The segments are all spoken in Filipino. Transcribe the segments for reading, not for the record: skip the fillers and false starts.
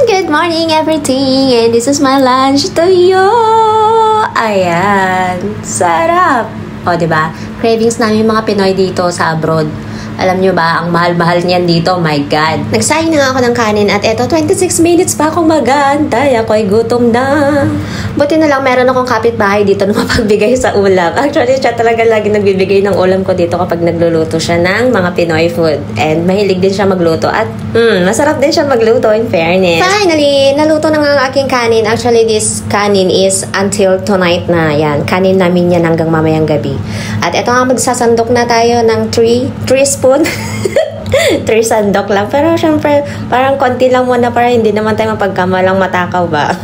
Good morning everything, and this is my lunch to you. Ayan, sarap. O, diba? Cravings namin mga Pinoy dito sa abroad. Alam nyo ba, ang mahal-mahal niyan dito, my God. Nagsayang na nga ako ng kanin at eto, 26 minutes pa akong mag-aantay. Ako'y gutom na. Buti na lang meron akong kapitbahay dito na mapagbigay sa ulam. Actually, siya talaga lagi nagbibigay ng ulam ko dito kapag nagluluto siya ng mga Pinoy food. And mahilig din siya magluto at masarap din siya magluto in fairness. Finally, naluto na nga ang aking kanin. Actually, this kanin is until tonight na yan. Kanin namin yan hanggang mamayang gabi. At eto nga, magsasandok na tayo ng 3 spoon. 3 sandok lang. Pero syempre, parang konti lang muna para hindi naman tayo mapagkamalang matakaw ba?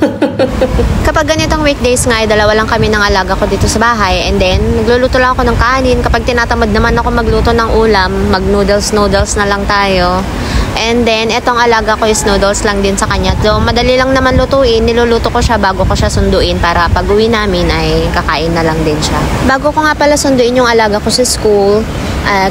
Kapag ganitong weekdays nga, dalawa lang kami ng alaga ko dito sa bahay. And then, nagluluto lang ako ng kanin. Kapag tinatamad naman ako magluto ng ulam, mag-noodles na lang tayo. And then, etong alaga ko is noodles lang din sa kanya. So, madali lang naman lutuin. Niluluto ko siya bago ko siya sunduin para pag uwi namin ay kakain na lang din siya. Bago ko nga pala sunduin yung alaga ko sa school,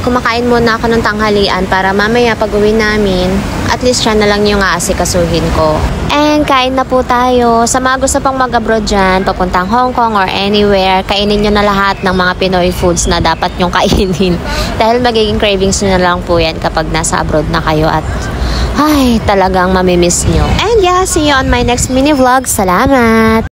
kumakain muna ako ng tanghalian para mamaya pag uwi namin, at least siya na lang yung aasikasuhin ko. And kain na po tayo. Sa mga gusto pang mag-abroad dyan, papuntang Hong Kong or anywhere, kainin nyo na lahat ng mga Pinoy foods na dapat nyong kainin. Dahil magiging cravings nyo na lang po yan kapag nasa abroad na kayo at ay, talagang mamimiss nyo. And yeah, see you on my next mini vlog. Salamat!